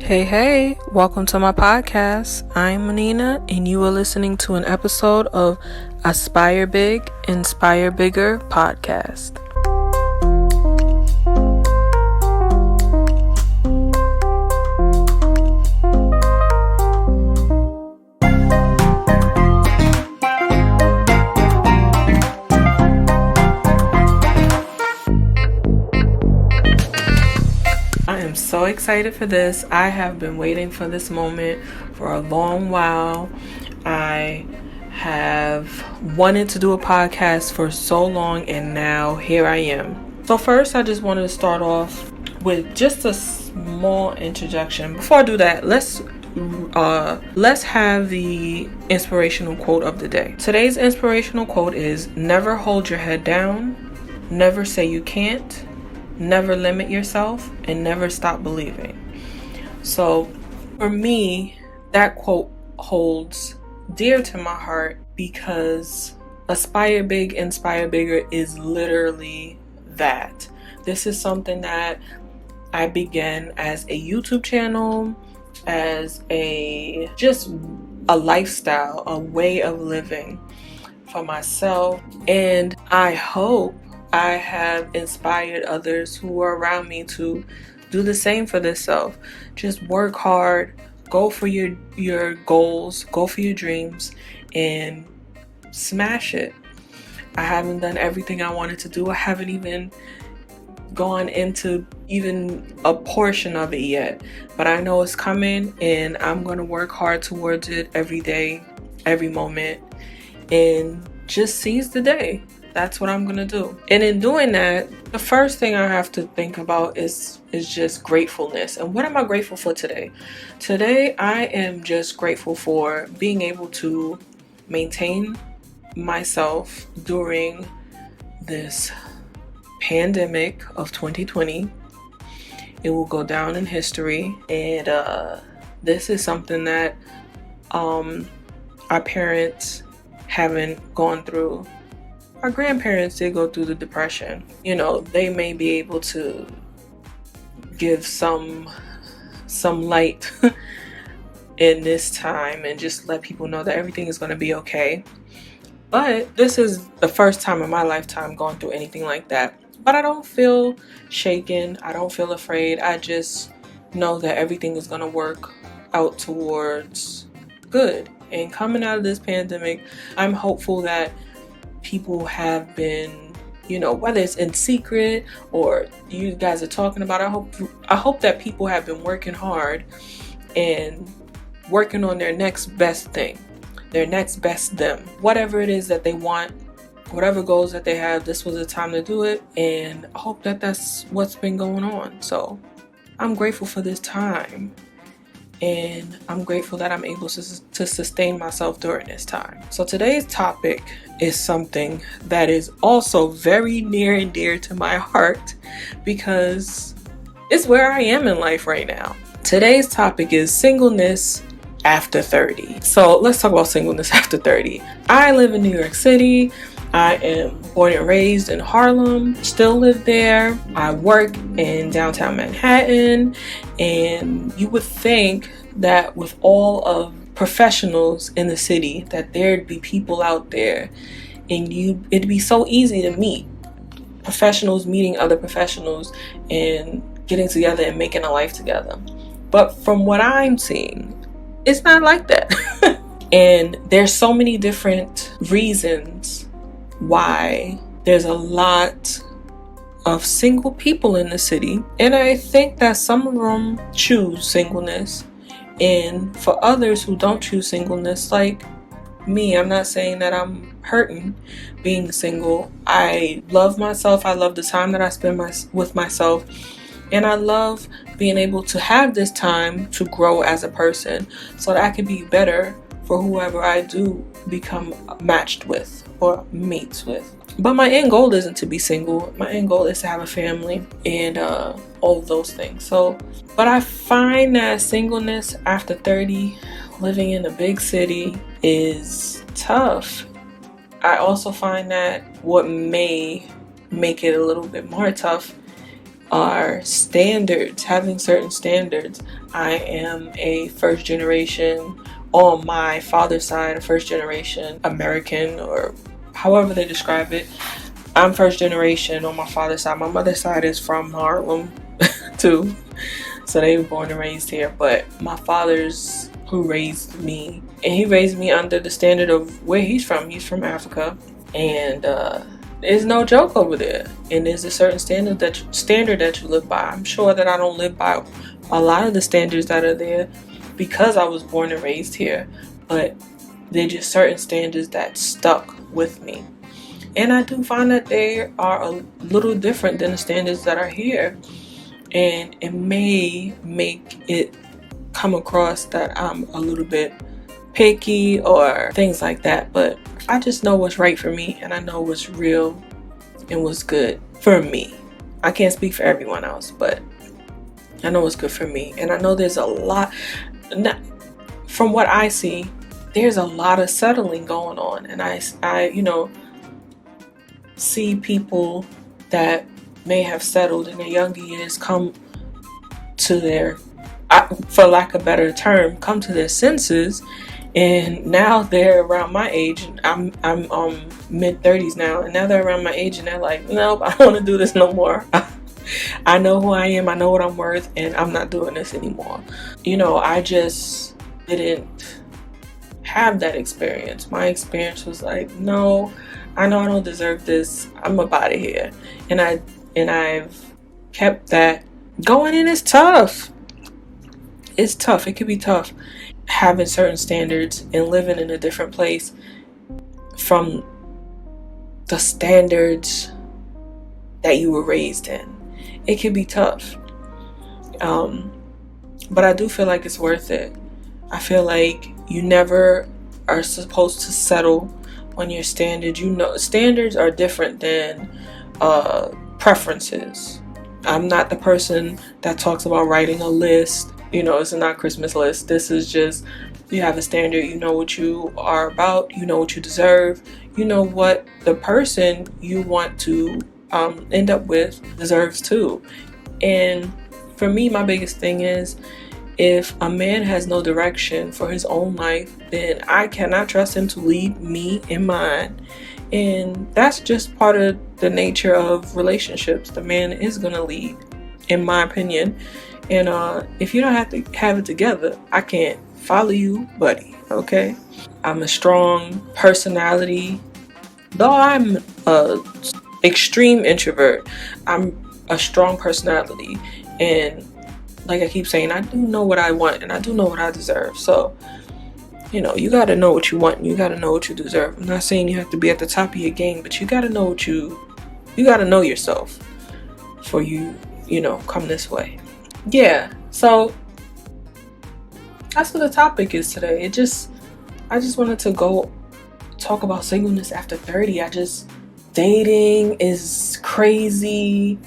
Hey, welcome to my podcast. I'm Manina, and you are listening to an episode of Aspire Big, Inspire Bigger podcast. I am so excited for this. I have been waiting for this moment for a long while. I have wanted to do a podcast for so long, and now here I am. So first, I just wanted to start off with just a small introduction. Before I do that, let's have the inspirational quote of the day. Today's inspirational quote is: never hold your head down, never say you can't, never limit yourself, and never stop believing. So for me, that quote holds dear to my heart because Aspire Big, Inspire Bigger is literally that. This is something that I began as a YouTube channel, as a lifestyle, a way of living for myself, and I hope I have inspired others who are around me to do the same for themselves. Just work hard, go for your goals, go for your dreams, and smash it. I haven't done everything I wanted to do. I haven't even gone into even a portion of it yet, but I know it's coming, and I'm going to work hard towards it every day, every moment, and just seize the day. That's what I'm going to do. And in doing that, the first thing I have to think about is just gratefulness. And what am I grateful for today? Today, I am just grateful for being able to maintain myself during this pandemic of 2020. It will go down in history. And this is something that our parents haven't gone through. Our grandparents did go through the depression. You know, they may be able to give some light in this time and just let people know that everything is going to be okay. But this is the first time in my lifetime going through anything like that. But I don't feel shaken. I don't feel afraid. I just know that everything is going to work out towards good. And coming out of this pandemic, I'm hopeful that people have been, whether it's in secret or you guys are talking about, I hope that people have been working hard and working on their next best thing, their next best them. Whatever it is that they want, whatever goals that they have, this was the time to do it, and I hope that that's what's been going on. So I'm grateful for this time. And I'm grateful that I'm able to sustain myself during this time. So today's topic is something that is also very near and dear to my heart because it's where I am in life right now. Today's topic is singleness after 30. So let's talk about singleness after 30. I live in New York City. I am born and raised in Harlem, still live there. I work in downtown Manhattan, and you would think that with all of professionals in the city, that there'd be people out there, and it'd be so easy to meet professionals meeting other professionals and getting together and making a life together. But from what I'm seeing, it's not like that. And there's so many different reasons why there's a lot of single people in the city, and I think that some of them choose singleness, and for others who don't choose singleness, like me, I'm not saying that I'm hurting being single. I love myself. I love the time that I spend with myself, and I love being able to have this time to grow as a person so that I can be better for whoever I do become matched with or mates with. But my end goal isn't to be single. My end goal is to have a family and all of those things. But I find that singleness after 30, living in a big city, is tough. I also find that what may make it a little bit more tough are standards, having certain standards. I am a first generation, on my father's side, a first generation American, or however they describe it. I'm first generation on my father's side. My mother's side is from Harlem too. So they were born and raised here. But my father's who raised me, and he raised me under the standard of where he's from. He's from Africa. And it's no joke over there. And there's a certain standard that you live by. I'm sure that I don't live by a lot of the standards that are there because I was born and raised here. But they're just certain standards that stuck with me. And I do find that they are a little different than the standards that are here. And it may make it come across that I'm a little bit picky or things like that. But I just know what's right for me, and I know what's real and what's good for me. I can't speak for everyone else, but I know what's good for me. And I know there's a lot, from what I see, there's a lot of settling going on. And I see people that may have settled in their younger years come to their, for lack of a better term, come to their senses. And now they're around my age. I'm mid-30s now, and now they're around my age, and they're like, nope, I don't want to do this no more. I know who I am, I know what I'm worth, and I'm not doing this anymore. I just didn't have that experience. My experience was like, no, I know I don't deserve this. I'm up out of here. And I've kept that going, and it's tough. It's tough. It can be tough having certain standards and living in a different place from the standards that you were raised in. It can be tough. But I do feel like it's worth it. I feel like you never are supposed to settle on your standards. Standards are different than preferences. I'm not the person that talks about writing a list. It's not Christmas list. This is just, you have a standard. You know what you are about. You know what you deserve. You know what the person you want to end up with deserves too. And for me, my biggest thing is, if a man has no direction for his own life, then I cannot trust him to lead me in mine. And that's just part of the nature of relationships. The man is going to lead, in my opinion. And if you don't have to have it together, I can't follow you, buddy. Okay? I'm a strong personality. Though I'm a extreme introvert, I'm a strong personality. And like I keep saying, I do know what I want, and I do know what I deserve. So, you got to know what you want, and you got to know what you deserve. I'm not saying you have to be at the top of your game, but you got to know you got to know yourself for you come this way. Yeah, so that's what the topic is today. I just wanted to go talk about singleness after 30. Dating is crazy.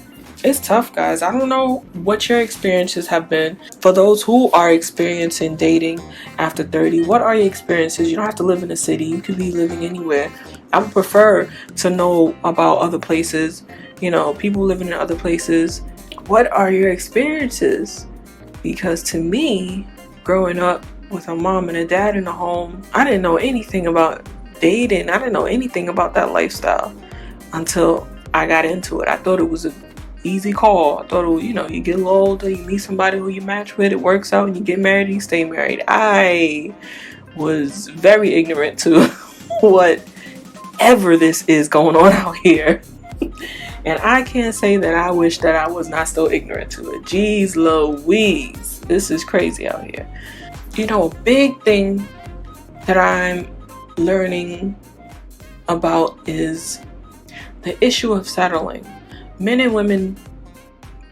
It's tough, guys. I don't know what your experiences have been. For those who are experiencing dating after 30, what are your experiences? You don't have to live in a city. You could be living anywhere. I would prefer to know about other places, people living in other places. What are your experiences? Because to me, growing up with a mom and a dad in the home, I didn't know anything about dating. I didn't know anything about that lifestyle until I got into it. I thought it was an easy call. I thought it was, you get a little older, you meet somebody who you match with, it works out, and you get married and you stay married. I was very ignorant to whatever this is going on out here. And I can't say that I wish that I was not so ignorant to it. Jeez Louise, this is crazy out here. A big thing that I'm learning about is the issue of settling. Men and women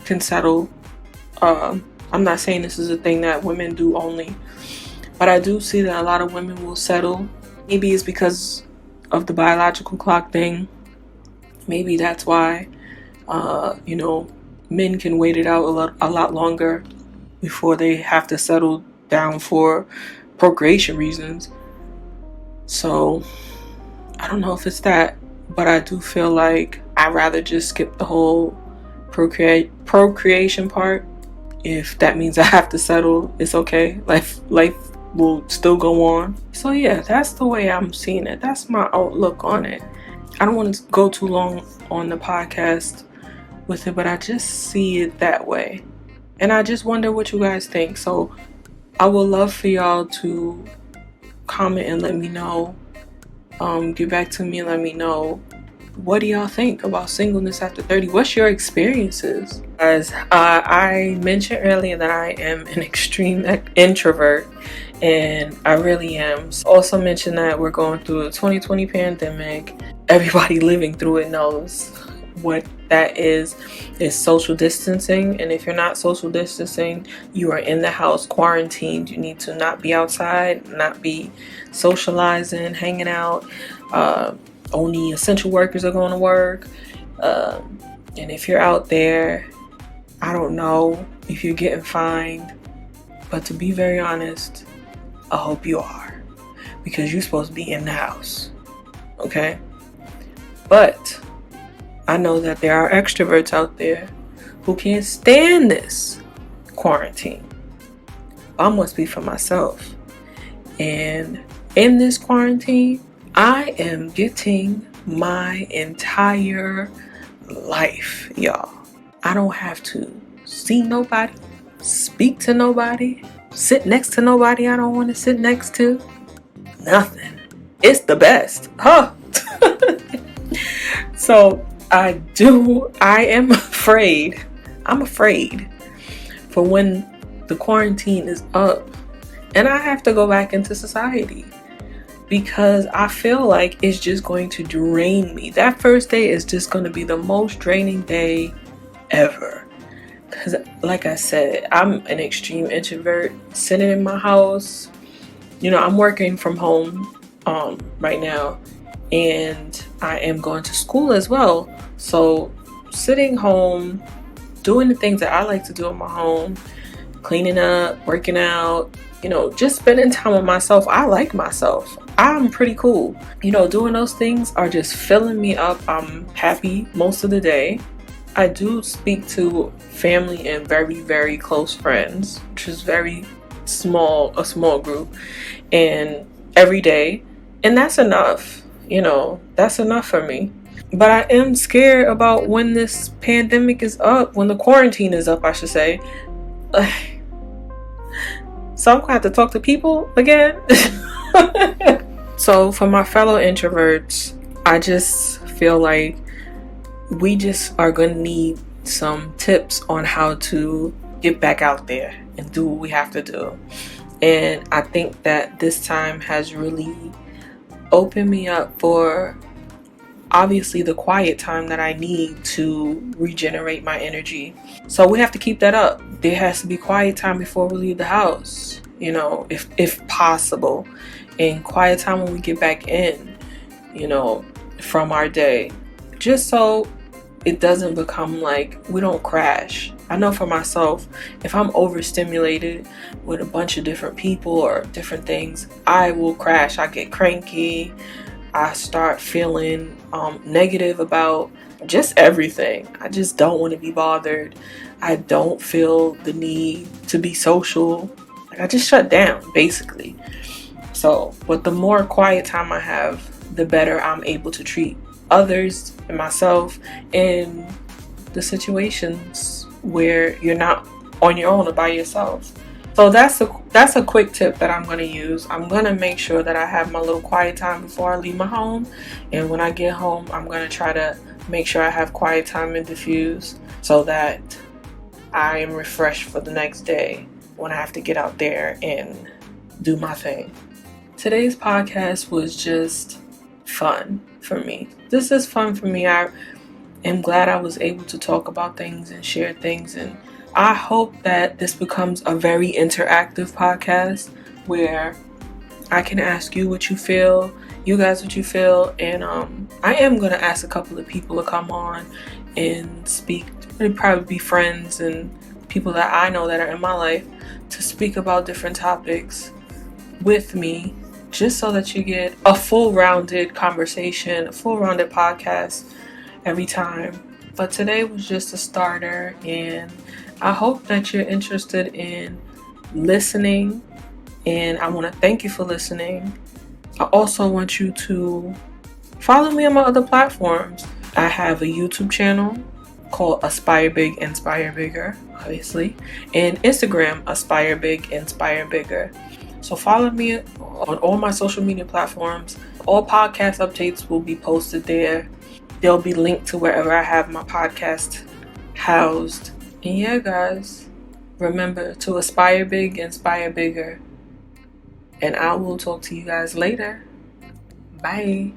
can settle. I'm not saying this is a thing that women do only, but I do see that a lot of women will settle. Maybe it's because of the biological clock thing. Maybe that's why, men can wait it out a lot longer before they have to settle down for procreation reasons. So, I don't know if it's that, but I do feel like I'd rather just skip the whole procreation part. If that means I have to settle, it's okay. Life will still go on. So yeah, that's the way I'm seeing it. That's my outlook on it. I don't want to go too long on the podcast with it, but I just see it that way. And I just wonder what you guys think. So I would love for y'all to comment and let me know. Get back to me and let me know, what do y'all think about singleness after 30? What's your experiences? As I mentioned earlier that I am an extreme introvert, and I really am. Also mentioned that we're going through a 2020 pandemic. Everybody living through it knows what that is social distancing. And if you're not social distancing, you are in the house quarantined. You need to not be outside, not be socializing, hanging out. Only essential workers are going to work. And if you're out there, I don't know if you're getting fined, but to be very honest, I hope you are, because you're supposed to be in the house. Okay? But I know that there are extroverts out there who can't stand this quarantine. I must be for myself. And in this quarantine, I am getting my entire life, y'all. I don't have to see nobody, speak to nobody, sit next to nobody I don't want to sit next to. Nothing. It's the best. Huh? So I am afraid. I'm afraid for when the quarantine is up and I have to go back into society, because I feel like it's just going to drain me. That first day is just going to be the most draining day ever. Because like I said, I'm an extreme introvert, sitting in my house. I'm working from home right now, and I am going to school as well. So sitting home, doing the things that I like to do in my home, cleaning up, working out, just spending time with myself. I like myself. I'm pretty cool. Doing those things are just filling me up. I'm happy most of the day. I do speak to family and very, very close friends, which is a small group, and every day. And that's enough. That's enough for me. But I am scared about when this pandemic is up, when the quarantine is up, I should say. So I'm going to have to talk to people again. So for my fellow introverts, I just feel like we just are going to need some tips on how to get back out there and do what we have to do. And I think that this time has really opened me up for, obviously, the quiet time that I need to regenerate my energy. So we have to keep that up. There has to be quiet time before we leave the house, if possible. And quiet time when we get back in, from our day. Just so it doesn't become like we don't crash. I know for myself, if I'm overstimulated with a bunch of different people or different things, I will crash. I get cranky. I start feeling negative about just everything. I just don't want to be bothered. I don't feel the need to be social. I just shut down, basically. So, but the more quiet time I have, the better I'm able to treat others and myself in the situations where you're not on your own or by yourself. So that's a quick tip that I'm going to use. I'm going to make sure that I have my little quiet time before I leave my home. And when I get home, I'm going to try to make sure I have quiet time and diffuse so that I am refreshed for the next day when I have to get out there and do my thing. Today's podcast was just fun for me. This is fun for me. I am glad I was able to talk about things and share things, and I hope that this becomes a very interactive podcast where I can ask you what you feel, you guys what you feel, and I am going to ask a couple of people to come on and speak. It'll probably be friends and people that I know that are in my life to speak about different topics with me, just so that you get a full-rounded conversation, a full-rounded podcast every time. But today was just a starter, and I hope that you're interested in listening, and I want to thank you for listening. I also want you to follow me on my other platforms. I have a YouTube channel called Aspire Big, Inspire Bigger, obviously, and Instagram, Aspire Big, Inspire Bigger. So follow me on all my social media platforms. All podcast updates will be posted there. They'll be linked to wherever I have my podcast housed. And yeah, guys, remember to aspire big, inspire bigger. And I will talk to you guys later. Bye.